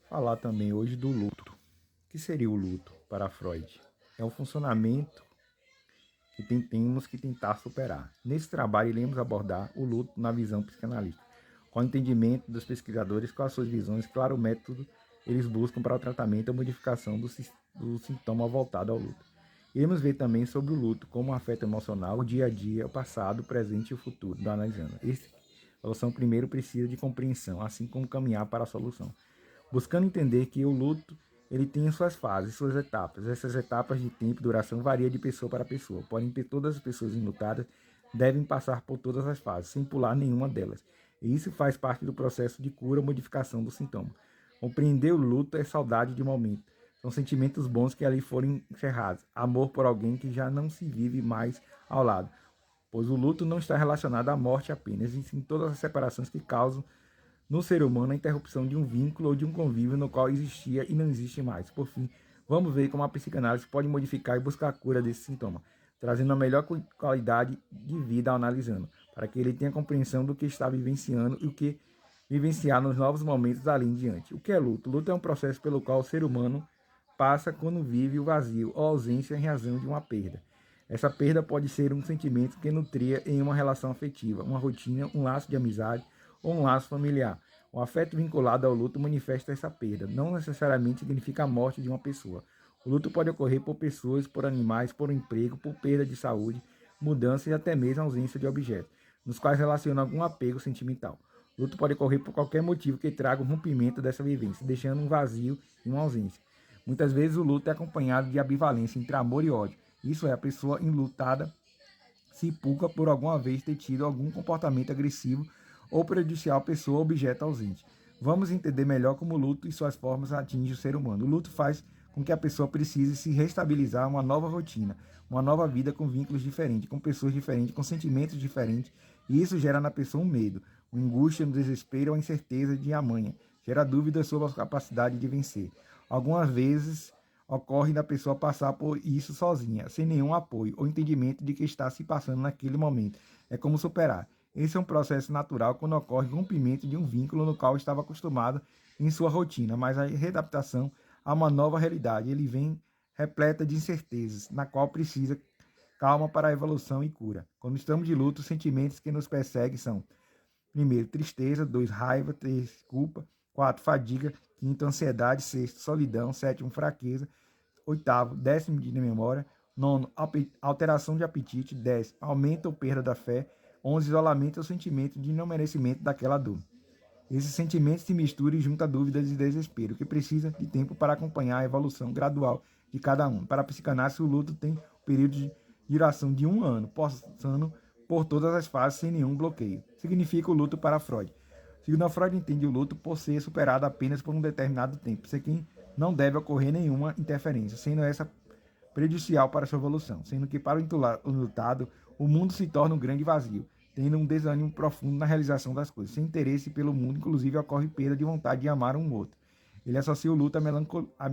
falar também hoje do luto. O que seria o luto para Freud? É um funcionamento que temos que tentar superar. Nesse trabalho, iremos abordar o luto na visão psicanalítica, com o entendimento dos pesquisadores, com as suas visões, claro, o método eles buscam para o tratamento e a modificação do sintoma voltado ao luto. Iremos ver também sobre o luto, como um afeto emocional, o dia a dia, o passado, o presente e o futuro, do analisando. A solução primeiro precisa de compreensão, assim como caminhar para a solução, buscando entender que o luto ele tem suas fases, suas etapas. Essas etapas de tempo e duração variam de pessoa para pessoa. Porém, todas as pessoas enlutadas devem passar por todas as fases, sem pular nenhuma delas. E isso faz parte do processo de cura ou modificação do sintoma. Compreender o luto é saudade de momento. São sentimentos bons que ali foram encerrados. Amor por alguém que já não se vive mais ao lado. Pois o luto não está relacionado à morte apenas, e sim todas as separações que causam no ser humano a interrupção de um vínculo ou de um convívio no qual existia e não existe mais. Por fim, vamos ver como a psicanálise pode modificar e buscar a cura desse sintoma, trazendo a melhor qualidade de vida ao analisando, para que ele tenha compreensão do que está vivenciando e o que vivenciar nos novos momentos dali em diante. O que é luto? Luto é um processo pelo qual o ser humano passa quando vive o vazio ou ausência em razão de uma perda. Essa perda pode ser um sentimento que nutria em uma relação afetiva, uma rotina, um laço de amizade ou um laço familiar. O afeto vinculado ao luto manifesta essa perda. Não necessariamente significa a morte de uma pessoa. O luto pode ocorrer por pessoas, por animais, por emprego, por perda de saúde, mudança e até mesmo ausência de objetos, nos quais relaciona algum apego sentimental. O luto pode ocorrer por qualquer motivo que traga um rompimento dessa vivência, deixando um vazio e uma ausência. Muitas vezes o luto é acompanhado de ambivalência entre amor e ódio. Isso é, a pessoa enlutada se pulga por alguma vez ter tido algum comportamento agressivo ou prejudicial à pessoa ou objeto ausente. Vamos entender melhor como o luto e suas formas atingem o ser humano. O luto faz com que a pessoa precise se restabilizar uma nova rotina, uma nova vida com vínculos diferentes, com pessoas diferentes, com sentimentos diferentes, e isso gera na pessoa um medo, uma angústia, um desespero ou a incerteza de amanhã. Gera dúvidas sobre a capacidade de vencer. Algumas vezes ocorre da pessoa passar por isso sozinha, sem nenhum apoio ou entendimento de que está se passando naquele momento. É como superar. Esse é um processo natural quando ocorre o rompimento de um vínculo no qual estava acostumado em sua rotina, mas a readaptação a uma nova realidade. Ele vem repleta de incertezas, na qual precisa calma para a evolução e cura. Quando estamos de luto, os sentimentos que nos perseguem são: primeiro, tristeza; dois, raiva; três, culpa; quatro, fadiga; quinto, ansiedade; sexto, solidão; sétimo, fraqueza; oitavo, décimo de memória; nono, alteração de apetite; 10, aumento ou perda da fé; 11, isolamento ou sentimento de não merecimento daquela dor. Esses sentimentos se misturam e juntam dúvidas e desespero, que precisa de tempo para acompanhar a evolução gradual de cada um. Para a psicanálise, o luto tem um período de duração de 1 ano, passando por todas as fases sem nenhum bloqueio. Significa o luto para Freud. Segundo Freud, entende o luto por ser superado apenas por um determinado tempo, sem que não deve ocorrer nenhuma interferência, sendo essa prejudicial para sua evolução, sendo que para o lutado, o mundo se torna um grande vazio, tendo um desânimo profundo na realização das coisas. Sem interesse pelo mundo, inclusive, ocorre perda de vontade de amar um outro. Ele associa o luto à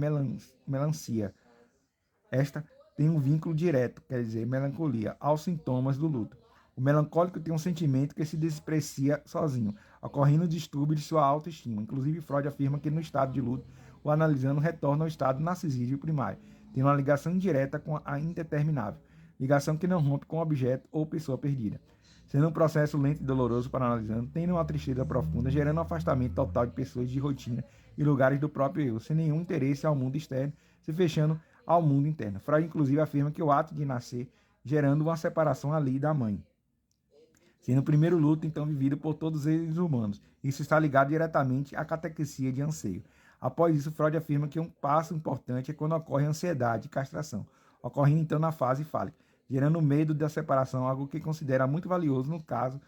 melancia. Esta tem um vínculo direto, quer dizer, melancolia, aos sintomas do luto. O melancólico tem um sentimento que se desprecia sozinho, ocorrendo distúrbio de sua autoestima. Inclusive, Freud afirma que no estado de luto, o analisando retorna ao estado narcisísio primário, tendo uma ligação indireta com a indeterminável, ligação que não rompe com o objeto ou pessoa perdida. Sendo um processo lento e doloroso para analisando, tendo uma tristeza profunda, gerando um afastamento total de pessoas de rotina e lugares do próprio eu, sem nenhum interesse ao mundo externo, se fechando ao mundo interno. Freud, inclusive, afirma que o ato de nascer gerando uma separação ali da mãe, sendo o primeiro luto, então, vivido por todos os seres humanos. Isso está ligado diretamente à catequesia de anseio. Após isso, Freud afirma que um passo importante é quando ocorre ansiedade e castração, ocorrendo então na fase fálica, gerando medo da separação, algo que considera muito valioso no caso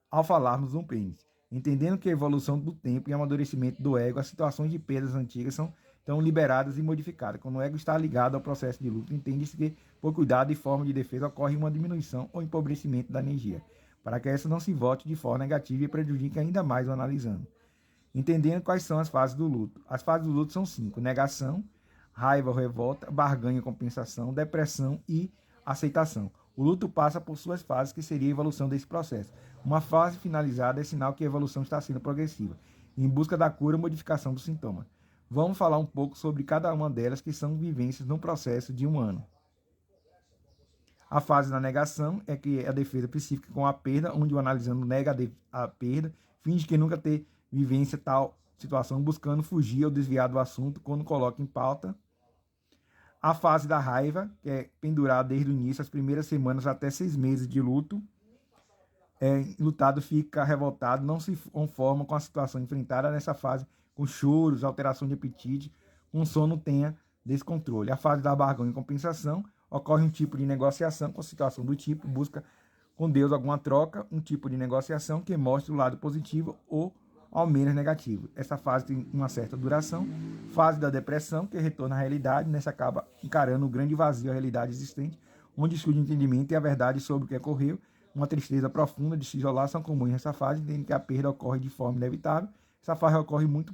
ao falarmos do pênis. Entendendo que a evolução do tempo e amadurecimento do ego, as situações de perdas antigas são então liberadas e modificadas. Quando o ego está ligado ao processo de luto, entende-se que, por cuidado e forma de defesa, ocorre uma diminuição ou empobrecimento da energia, para que essa não se volte de forma negativa e prejudique ainda mais o analisando. Entendendo quais são as fases do luto. As fases do luto são 5: negação, raiva ou revolta, barganha, compensação, depressão e aceitação. O luto passa por suas fases, que seria a evolução desse processo. Uma fase finalizada é sinal que a evolução está sendo progressiva. em busca da cura ou modificação dos sintomas. Vamos falar um pouco sobre cada uma delas, que são vivências no processo de um ano. A fase da negação é que é a defesa psíquica com a perda, onde o analisando nega a perda, finge que nunca ter vivência tal situação, buscando fugir ou desviar do assunto quando coloca em pauta. A fase da raiva, que é pendurar desde o início, as primeiras semanas até 6 meses de luto. Lutado fica revoltado, não se conforma com a situação enfrentada nessa fase, com choros, alteração de apetite, com sono tenha descontrole. A fase da barganha e compensação, ocorre um tipo de negociação com a situação do tipo, busca com Deus alguma troca, um tipo de negociação que mostre o lado positivo ou ao menos negativo. Essa fase tem uma certa duração. Fase da depressão, que retorna à realidade, nessa acaba encarando o grande vazio, a realidade existente, onde surge o entendimento e a verdade sobre o que ocorreu. Uma tristeza profunda de se isolar são comuns nessa fase, entendendo que a perda ocorre de forma inevitável. Essa fase ocorre muito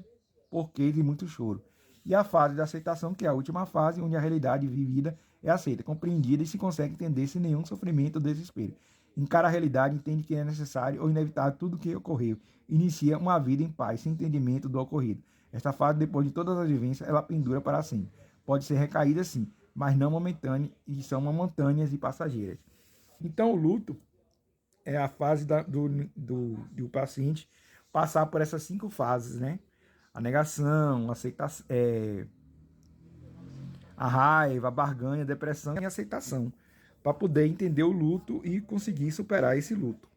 porquês e muito choro. E a fase da aceitação, que é a última fase, onde a realidade vivida é aceita, compreendida e se consegue entender sem nenhum sofrimento ou desespero. Encara a realidade, entende que é necessário ou inevitável tudo o que ocorreu. Inicia uma vida em paz, sem entendimento do ocorrido. Esta fase, depois de todas as vivências, ela pendura para sempre. Pode ser recaída sim, mas não momentânea, e são momentâneas e passageiras. Então o luto é a fase do paciente passar por essas 5 fases, né? A negação, a aceitação, a raiva, a barganha, a depressão e a aceitação, para poder entender o luto e conseguir superar esse luto.